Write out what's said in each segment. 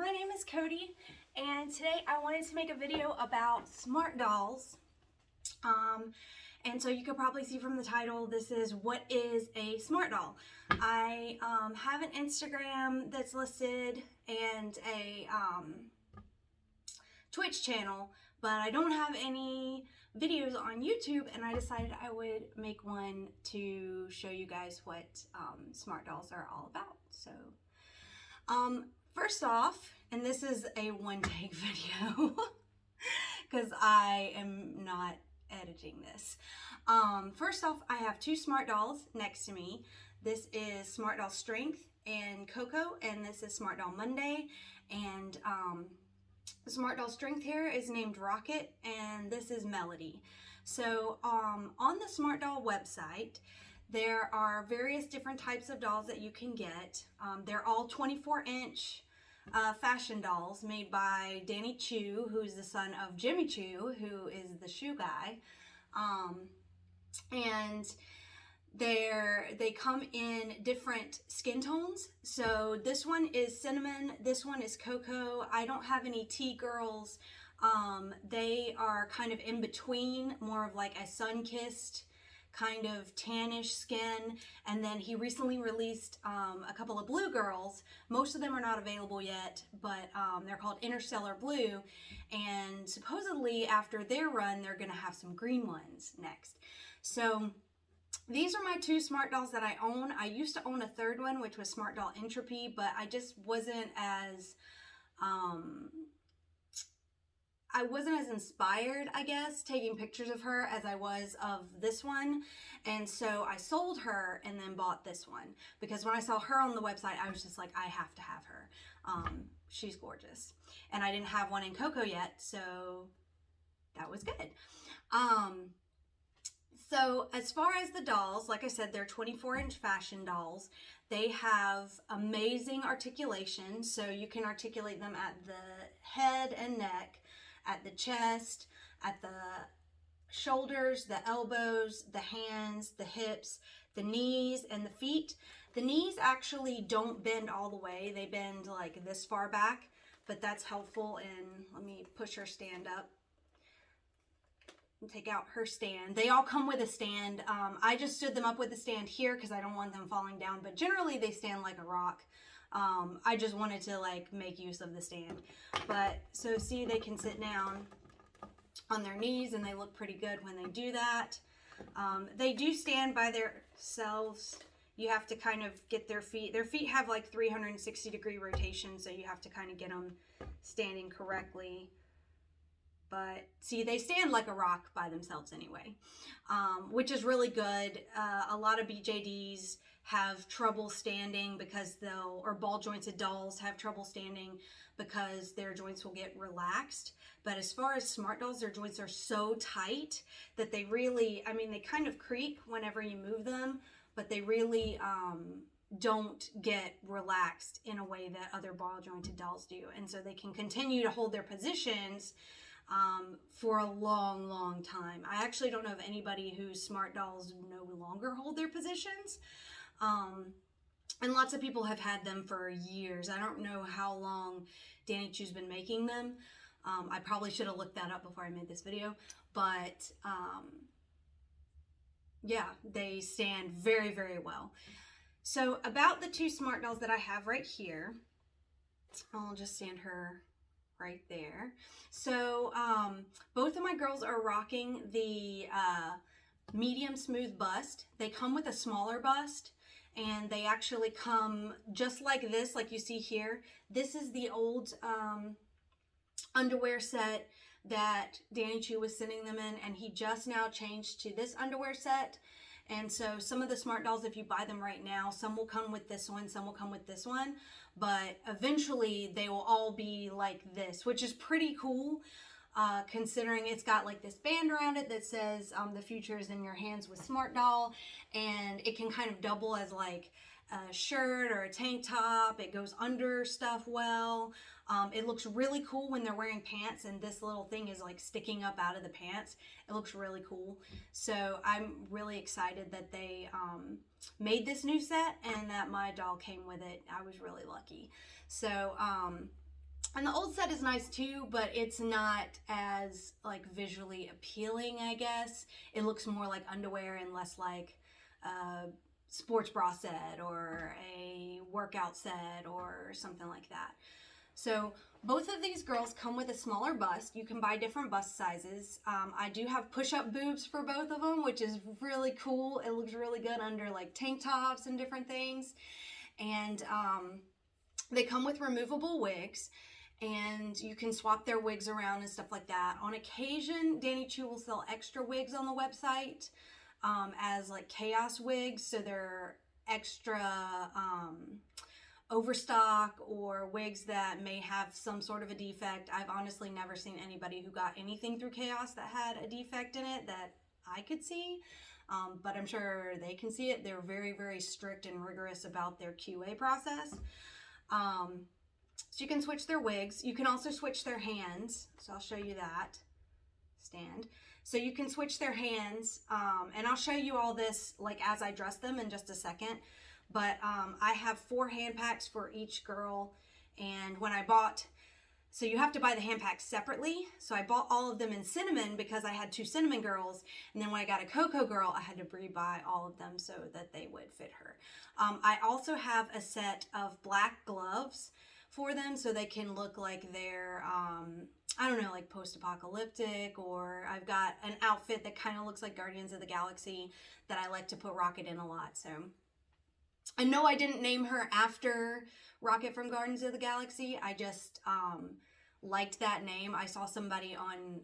my name is Cody, and today I wanted to make a video about smart dolls. And so you could probably see from the title, this is what is a smart doll. I have an Instagram that's listed and a Twitch channel, but I don't have any videos on YouTube, and I decided I would make one to show you guys what smart dolls are all about. So first off, and this is a one-take video because I am not editing this. First off, I have two smart dolls next to me. This is Smart Doll Strength and Coco, and this is Smart Doll Monday. And Smart Doll Strength here is named Rocket, and this is Melody. So on the Smart Doll website, there are various different types of dolls that you can get. They're all 24-inch fashion dolls made by Danny Chu, who's the son of Jimmy Chu, who is the shoe guy. And they come in different skin tones. So this one is cinnamon, this one is cocoa. I don't have any tea girls. They are kind of in between, more of like a sun-kissed kind of tannish skin. And then he recently released a couple of blue girls. Most of them are not available yet, but they're called Interstellar Blue, and supposedly after their run they're gonna have some green ones next. So these are my two smart dolls that I own. I used to own a third one, which was Smart Doll Entropy, but I just wasn't as inspired, I guess, taking pictures of her as I was of this one. And so I sold her and then bought this one, because when I saw her on the website, I was just like, I have to have her. She's gorgeous. And I didn't have one in Coco yet, so that was good. So as far as the dolls, like I said, they're 24-inch fashion dolls. They have amazing articulation, so you can articulate them at the head and neck, at the chest, at the shoulders, the elbows, the hands, the hips, the knees, and the feet. The knees actually don't bend all the way. They bend like this far back, but that's helpful. And let me push her stand up and take out her stand. They all come with a stand. I just stood them up with the stand here because I don't want them falling down, but generally they stand like a rock. I just wanted to like make use of the stand. But so see, they can sit down on their knees and they look pretty good when they do that. They do stand by themselves. You have to kind of get their feet have like 360-degree rotation, so you have to kind of get them standing correctly. But see, they stand like a rock by themselves anyway, which is really good. A lot of BJDs have trouble standing because or ball jointed dolls have trouble standing because their joints will get relaxed. But as far as smart dolls, their joints are so tight that they really, I mean, they kind of creak whenever you move them, but they really don't get relaxed in a way that other ball jointed dolls do. And so they can continue to hold their positions for a long, long time. I actually don't know of anybody whose smart dolls no longer hold their positions. And lots of people have had them for years. I don't know how long Danny Chu's been making them. I probably should have looked that up before I made this video, but yeah, they stand very, very well. So about the two smart dolls that I have right here, I'll just stand her right there. So both of my girls are rocking the medium smooth bust. They come with a smaller bust, and they actually come just like this, like you see here. This is the old underwear set that Danny Chu was sending them in, and he just now changed to this underwear set. And so some of the smart dolls, if you buy them right now, some will come with this one, some will come with this one, but eventually they will all be like this, which is pretty cool, considering it's got like this band around it that says the future is in your hands with Smart Doll, and it can kind of double as like a shirt or a tank top. It goes under stuff well. It looks really cool when they're wearing pants and this little thing is like sticking up out of the pants. It looks really cool. So I'm really excited that they made this new set and that my doll came with it. I was really lucky. So And the old set is nice too, but it's not as like visually appealing, I guess. It looks more like underwear and less like a sports bra set or a workout set or something like that. So both of these girls come with a smaller bust. You can buy different bust sizes. I do have push-up boobs for both of them, which is really cool. It looks really good under like tank tops and different things. And they come with removable wigs, and you can swap their wigs around and stuff like that. On occasion, TiandTo will sell extra wigs on the website as like chaos wigs, so they're extra overstock or wigs that may have some sort of a defect. I've honestly never seen anybody who got anything through chaos that had a defect in it that I could see, but I'm sure they can see it. They're very, very strict and rigorous about their QA process. So you can switch their wigs. You can also switch their hands. So I'll show you that stand. So you can switch their hands, and I'll show you all this like as I dress them in just a second. But I have 4 hand packs for each girl, and when I bought, so you have to buy the hand packs separately. So I bought all of them in cinnamon because I had 2 cinnamon girls, and then when I got a cocoa girl, I had to rebuy all of them so that they would fit her. I also have a set of black gloves for them so they can look like they're, I don't know, like post-apocalyptic, or I've got an outfit that kind of looks like Guardians of the Galaxy that I like to put Rocket in a lot. So, and no, I didn't name her after Rocket from Guardians of the Galaxy. I just liked that name. I saw somebody on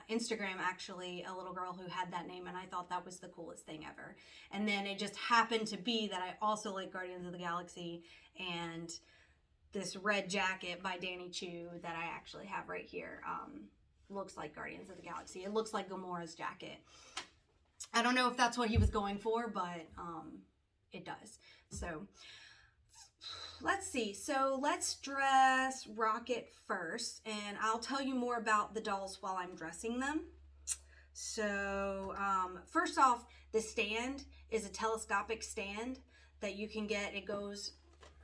Instagram, actually, a little girl who had that name, and I thought that was the coolest thing ever. And then it just happened to be that I also like Guardians of the Galaxy, and this red jacket by TiandTo that I actually have right here looks like Guardians of the Galaxy. It looks like Gamora's jacket. I don't know if that's what he was going for, but it does. So let's see. So let's dress Rocket first, and I'll tell you more about the dolls while I'm dressing them. So first off, the stand is a telescopic stand that you can get. It goes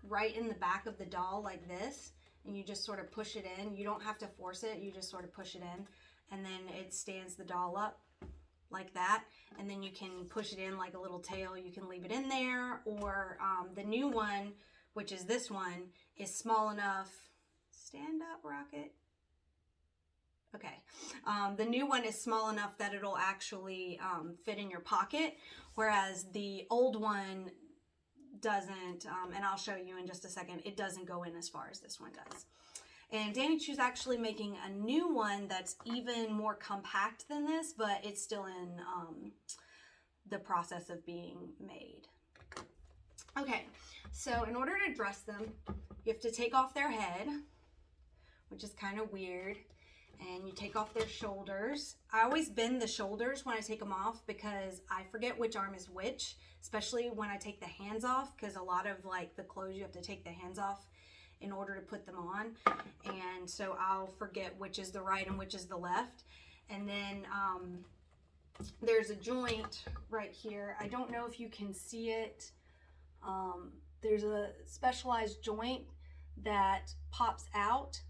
right in the back of the doll like this, and you just sort of push it in. You don't have to force it, you just sort of push it in, and then it stands the doll up like that, and then you can push it in like a little tail. You can leave it in there, or the new one, which is this one, is small enough. Stand up, Rocket. Okay. The new one is small enough that it'll actually fit in your pocket, whereas the old one doesn't, and I'll show you in just a second, it doesn't go in as far as this one does. And TiandTo's actually making a new one that's even more compact than this, but it's still in the process of being made. Okay, so in order to dress them, you have to take off their head, which is kind of weird, and you take off their shoulders. I always bend the shoulders when I take them off because I forget which arm is which, especially when I take the hands off, because a lot of like the clothes you have to take the hands off in order to put them on, and so I'll forget which is the right and which is the left. And then there's a joint right here. I don't know if you can see it. There's a specialized joint that pops out.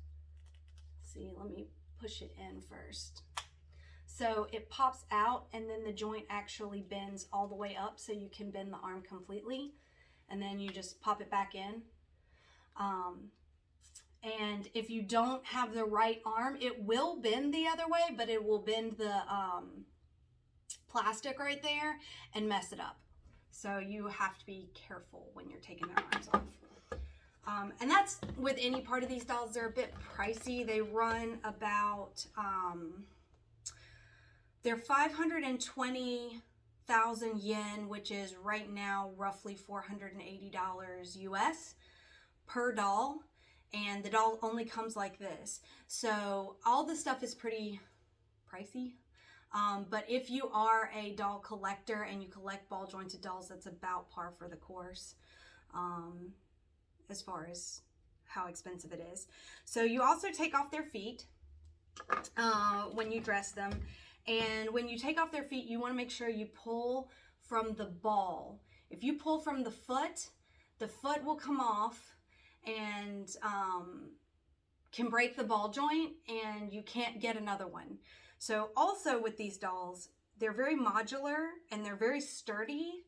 Let's see, let me push it in first. So it pops out, and then the joint actually bends all the way up, so you can bend the arm completely, and then you just pop it back in. And if you don't have the right arm, it will bend the other way, but it will bend the plastic right there and mess it up. So you have to be careful when you're taking their arms off. And that's with any part of these dolls. They're a bit pricey. They run about, they're 520,000 yen, which is right now roughly $480 US per doll. And the doll only comes like this. So all the stuff is pretty pricey. But if you are a doll collector and you collect ball jointed dolls, that's about par for the course as far as how expensive it is. So you also take off their feet when you dress them. And when you take off their feet, you want to make sure you pull from the ball. If you pull from the foot will come off and can break the ball joint and you can't get another one. So also with these dolls, they're very modular and they're very sturdy,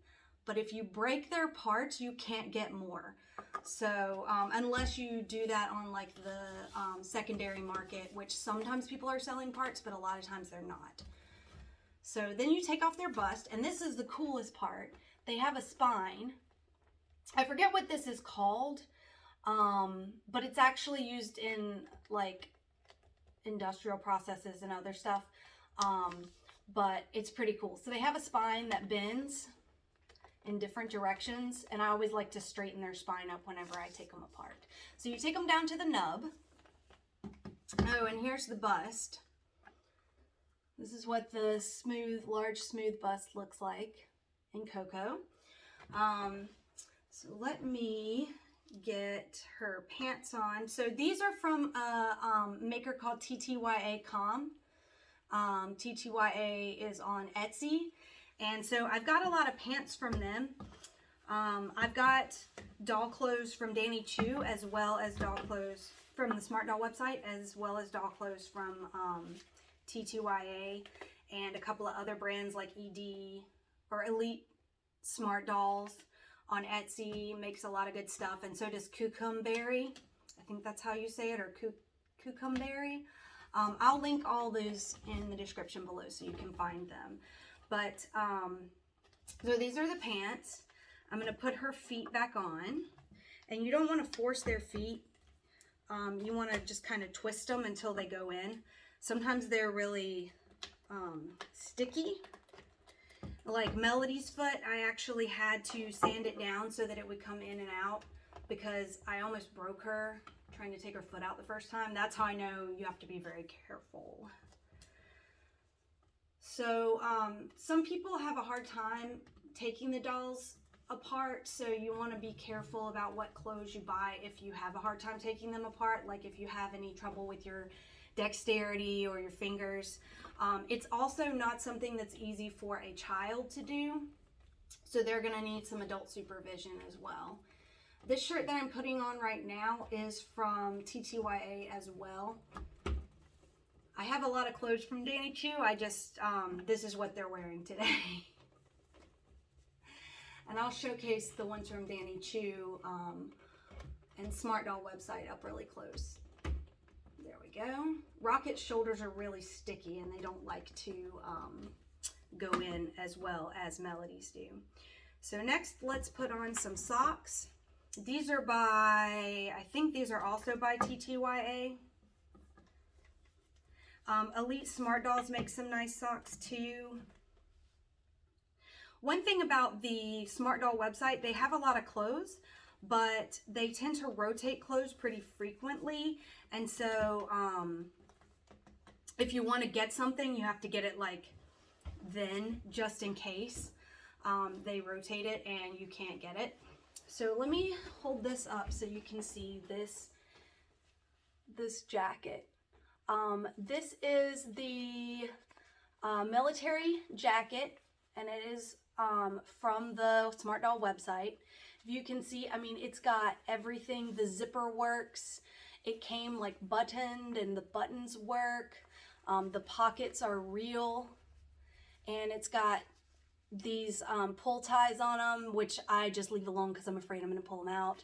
but if you break their parts, you can't get more. So unless you do that on like the secondary market, which sometimes people are selling parts, but a lot of times they're not. So then you take off their bust, and this is the coolest part. They have a spine. I forget what this is called, but it's actually used in like industrial processes and other stuff. But it's pretty cool. So they have a spine that bends in different directions, and I always like to straighten their spine up whenever I take them apart. So you take them down to the nub. Oh, and here's the bust. This is what the large smooth bust looks like in Coco. So let me get her pants on. So these are from a maker called TTYAcom. TTYA is on Etsy. And so I've got a lot of pants from them. I've got doll clothes from TiandTo, as well as doll clothes from the Smart Doll website, as well as doll clothes from TTYA and a couple of other brands like ED or Elite Smart Dolls on Etsy. Makes a lot of good stuff. And so does Kukumberry. I think that's how you say it, or Kukumberry. I'll link all those in the description below so you can find them. But, so these are the pants. I'm going to put her feet back on. And you don't want to force their feet. You want to just kind of twist them until they go in. Sometimes they're really sticky. Like Melody's foot, I actually had to sand it down so that it would come in and out, because I almost broke her trying to take her foot out the first time. That's how I know you have to be very careful. So some people have a hard time taking the dolls apart, so you want to be careful about what clothes you buy if you have a hard time taking them apart, like if you have any trouble with your dexterity or your fingers. It's also not something that's easy for a child to do, so they're going to need some adult supervision as well. This shirt that I'm putting on right now is from TTYA as well. I have a lot of clothes from TiandTo. I just, this is what they're wearing today. And I'll showcase the ones from TiandTo and Smart Doll website up really close. There we go. Rocket's shoulders are really sticky and they don't like to go in as well as Melody's do. So next, let's put on some socks. These are by, I think these are also by TTYA. Elite Smart Dolls make some nice socks too. One thing about the Smart Doll website, they have a lot of clothes, but they tend to rotate clothes pretty frequently. And so if you want to get something, you have to get it like then, just in case they rotate it and you can't get it. So let me hold this up so you can see this jacket. This is the military jacket, and it is from the Smart Doll website. You can see, I mean, it's got everything. The zipper works. It came like buttoned and the buttons work. The pockets are real, and it's got these pull ties on them, which I just leave alone because I'm afraid I'm going to pull them out.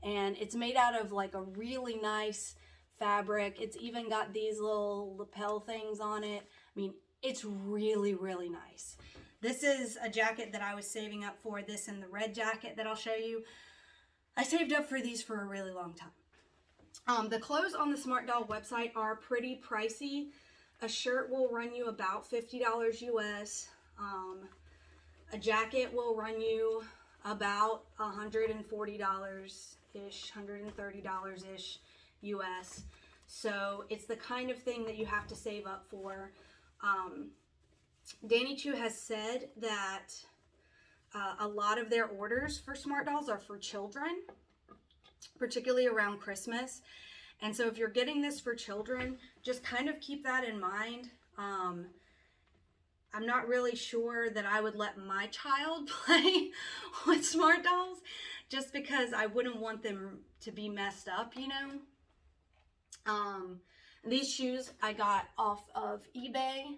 And it's made out of like a really nice fabric. It's even got these little lapel things on it. I mean, it's really, really nice. This is a jacket that I was saving up for, this and the red jacket that I'll show you. I saved up for these for a really long time. The clothes on the Smart Doll website are pretty pricey. A shirt will run you about $50 US. A jacket will run you about $140-ish, $130-ish US. So it's the kind of thing that you have to save up for. TiandTo has said that a lot of their orders for Smart Dolls are for children, particularly around Christmas. And so if you're getting this for children, just kind of keep that in mind. I'm not really sure that I would let my child play with Smart Dolls, just because I wouldn't want them to be messed up, you know. These shoes I got off of eBay.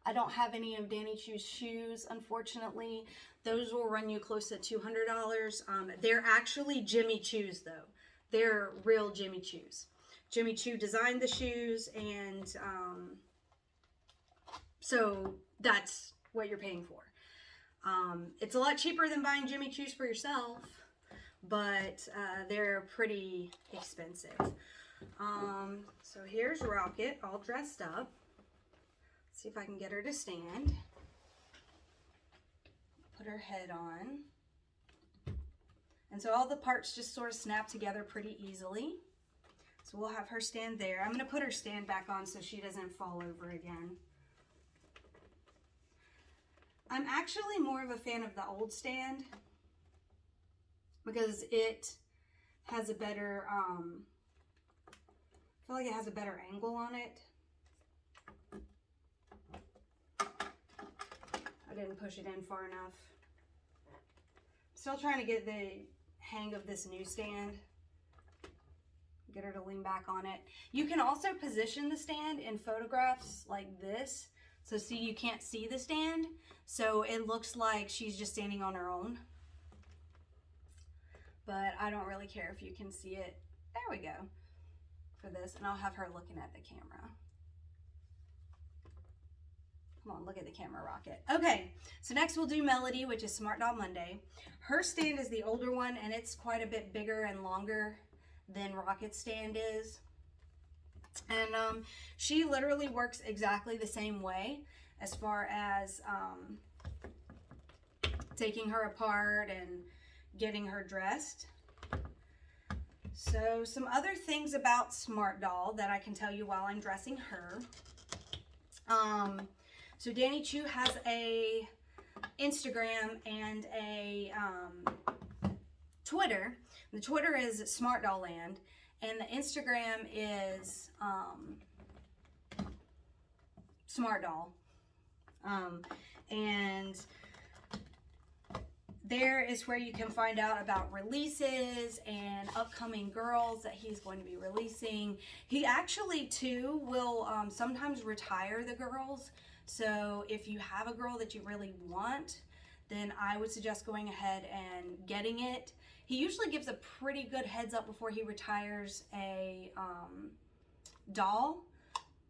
I don't have any of Danny Chu's shoes, unfortunately. Those will run you close to $200. They're actually Jimmy Chu's, though. They're real Jimmy Chu's. Jimmy Chu designed the shoes, and so that's what you're paying for. It's a lot cheaper than buying Jimmy Chu's for yourself, but they're pretty expensive. So here's Rocket all dressed up. Let's see if I can get her to stand. Put her head on. And so all the parts just sort of snap together pretty easily. So we'll have her stand there. I'm going to put her stand back on so she doesn't fall over again. I'm actually more of a fan of the old stand because it has a better, I feel like it has a better angle on it. I didn't push it in far enough. Still trying to get the hang of this new stand. Get her to lean back on it. You can also position the stand in photographs like this. So see, you can't see the stand. So it looks like she's just standing on her own. But I don't really care if you can see it. There we go. For this. And I'll have her looking at the camera. Come on, look at the camera, Rocket. Okay, so next we'll do Melody, which is Smart Doll Monday. Her stand is the older one, and it's quite a bit bigger and longer than Rocket's stand is. And she literally works exactly the same way as far as taking her apart and getting her dressed. So some other things about Smart Doll that I can tell you while I'm dressing her. So Danny Chu has a Instagram and a Twitter. The Twitter is Smart Doll Land, and the Instagram is Smart Doll. And there is where you can find out about releases and upcoming girls that he's going to be releasing. He actually, too, will sometimes retire the girls. So if you have a girl that you really want, then I would suggest going ahead and getting it. He usually gives a pretty good heads up before he retires a doll,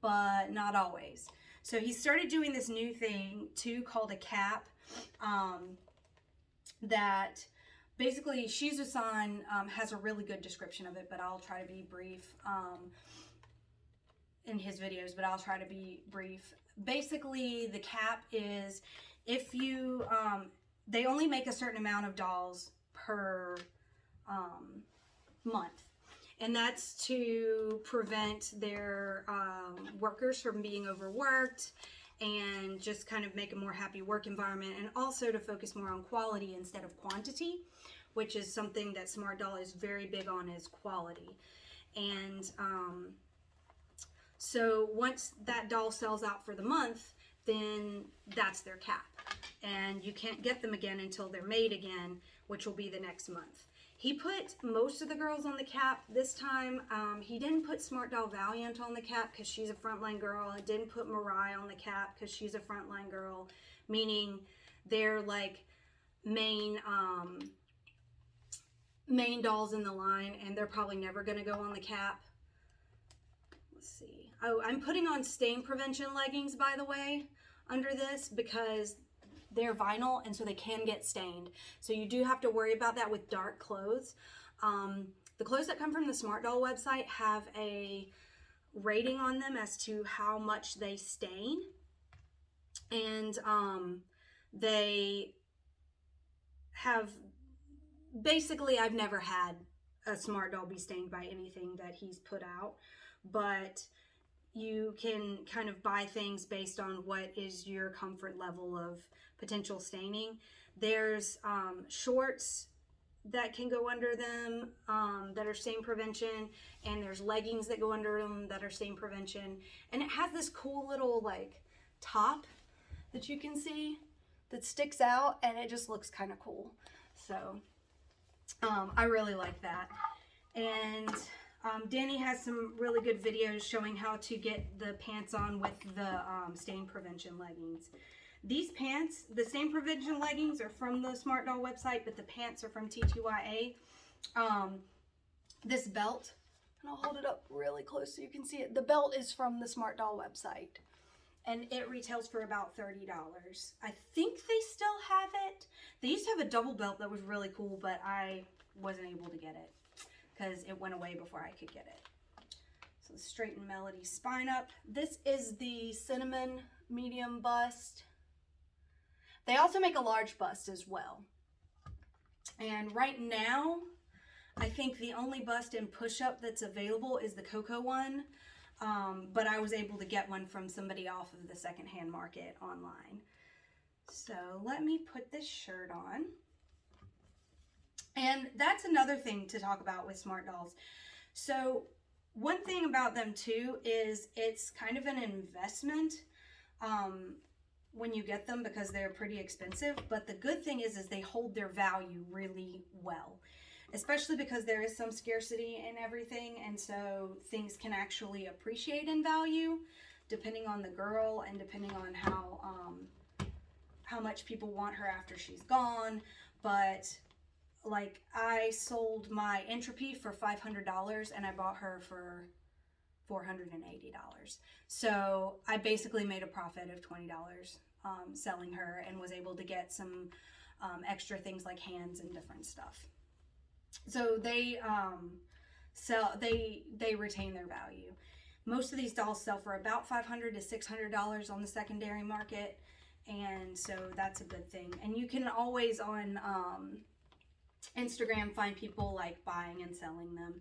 but not always. So he started doing this new thing, too, called a cap. That basically Shizu-san has a really good description of it, but I'll try to be brief in his videos, but I'll try to be brief. Basically, the cap is if you, they only make a certain amount of dolls per month. And that's to prevent their workers from being overworked and just kind of make a more happy work environment, and also to focus more on quality instead of quantity, which is something that Smart Doll is very big on, is quality. And so once that doll sells out for the month, then that's their cap. And you can't get them again until they're made again, which will be the next month. He put most of the girls on the cap this time. He didn't put Smart Doll Valiant on the cap because she's a frontline girl. He didn't put Mariah on the cap because she's a frontline girl, meaning they're like main dolls in the line, and they're probably never going to go on the cap. Let's see. Oh, I'm putting on stain prevention leggings, by the way, under this because they're vinyl, and so they can get stained. So you do have to worry about that with dark clothes. The clothes that come from the Smart Doll website have a rating on them as to how much they stain. And they have, basically, I've never had a Smart Doll be stained by anything that he's put out, but you can kind of buy things based on what is your comfort level of potential staining. There's shorts that can go under them that are stain prevention, and there's leggings that go under them that are stain prevention. And it has this cool little like top that you can see that sticks out, and it just looks kind of cool. So I really like that. And Danny has some really good videos showing how to get the pants on with the stain prevention leggings. These pants, the stain prevention leggings are from the Smart Doll website, but the pants are from TTYA. This belt, and I'll hold it up really close so you can see it. The belt is from the Smart Doll website, and it retails for about $30. I think they still have it. They used to have a double belt that was really cool, but I wasn't able to get it because it went away before I could get it. So straighten Melody spine up. This is the cinnamon medium bust. They also make a large bust as well. And right now, I think the only bust in push-up that's available is the Coco one. But I was able to get one from somebody off of the secondhand market online. So let me put this shirt on. And that's another thing to talk about with Smart Dolls. So one thing about them too is it's kind of an investment when you get them because they're pretty expensive. But the good thing is they hold their value really well, especially because there is some scarcity in everything. And so things can actually appreciate in value depending on the girl and depending on how much people want her after she's gone. But like I sold my Entropy for $500 and I bought her for $480. So I basically made a profit of $20 selling her and was able to get some extra things like hands and different stuff. So they they retain their value. Most of these dolls sell for about $500 to $600 on the secondary market, and so that's a good thing. And you can always on Instagram find people like buying and selling them.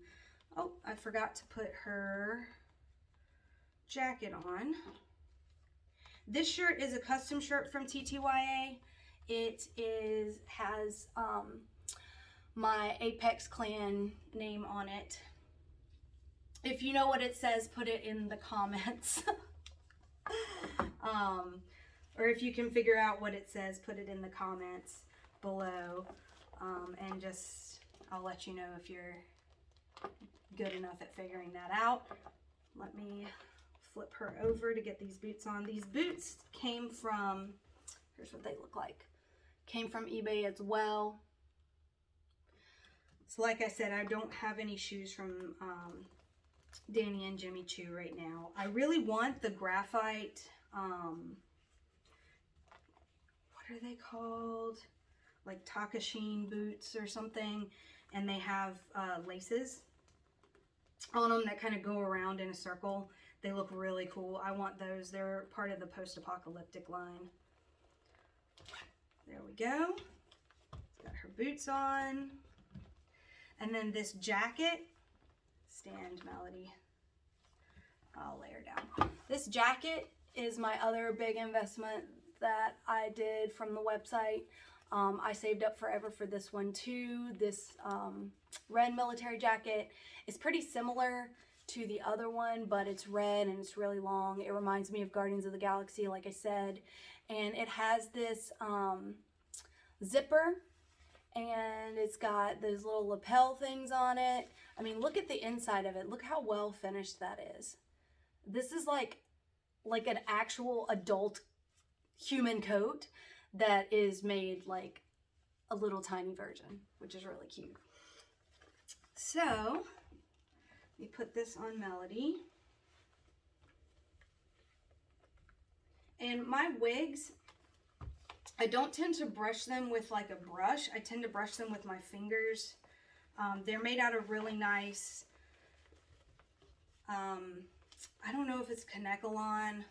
Oh, I forgot to put her jacket on. This shirt is a custom shirt from TTYA. It has my Apex Clan name on it. If you know what it says, put it in the comments. Or if you can figure out what it says, put it in the comments below. And just, I'll let you know if you're good enough at figuring that out. Let me flip her over to get these boots on. These boots came from, here's what they look like. Came from eBay as well. So like I said, I don't have any shoes from Danny and Jimmy Choo right now. I really want the graphite, what are they called? Like Takashine boots or something. And they have laces on them that kind of go around in a circle. They look really cool. I want those. They're part of the post-apocalyptic line. There we go. Got her boots on. And then this jacket, stand Melody, I'll lay her down. This jacket is my other big investment that I did from the website. I saved up forever for this one too. This red military jacket is pretty similar to the other one, but it's red and it's really long. It reminds me of Guardians of the Galaxy, like I said. And it has this zipper, and it's got those little lapel things on it. I mean, look at the inside of it. Look how well finished that is. This is like an actual adult human coat that is made like a little tiny version, which is really cute. So, let me put this on Melody. And my wigs, I don't tend to brush them with like a brush. I tend to brush them with my fingers. They're made out of really nice, I don't know if it's Kanekalon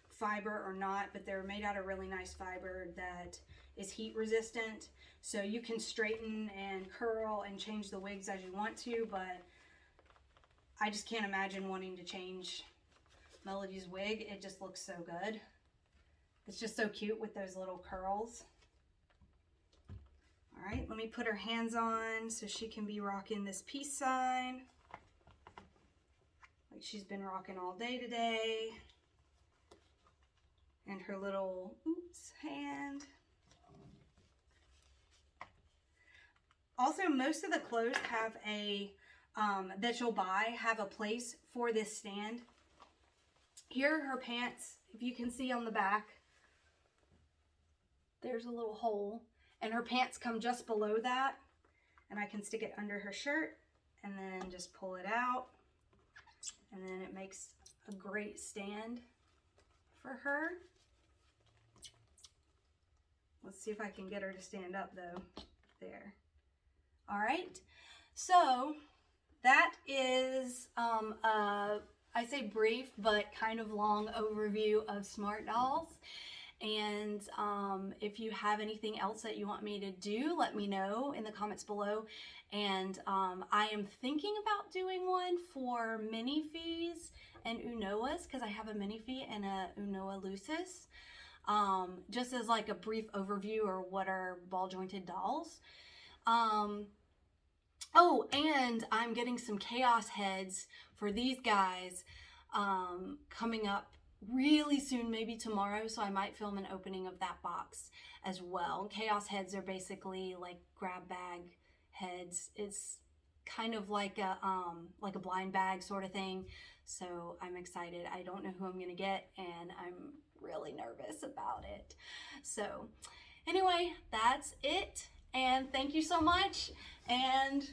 fiber or not, but they're made out of really nice fiber that is heat resistant. So you can straighten and curl and change the wigs as you want to, but I just can't imagine wanting to change Melody's wig. It just looks so good. It's just so cute with those little curls. All right, let me put her hands on so she can be rocking this peace sign like she's been rocking all day today. And her little, oops, hand. Also, most of the clothes have a that you'll buy have a place for this stand. Here are her pants. If you can see on the back, there's a little hole, and her pants come just below that, and I can stick it under her shirt and then just pull it out, and then it makes a great stand for her. Let's see if I can get her to stand up though. There. All right. So that is I say brief but kind of long overview of Smart Dolls. And if you have anything else that you want me to do, let me know in the comments below. And I am thinking about doing one for minifees and Unoas, because I have a minifee and a Unoa Lucis. Just as like a brief overview, or what are ball jointed dolls. Oh, and I'm getting some chaos heads for these guys coming up really soon, maybe tomorrow, so I might film an opening of that box as well. Chaos heads are basically like grab bag heads. It's kind of like a blind bag sort of thing. So I'm excited. I don't know who I'm gonna get, and I'm really nervous about it. So anyway, that's it, and thank you so much, and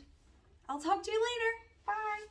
I'll talk to you later. Bye.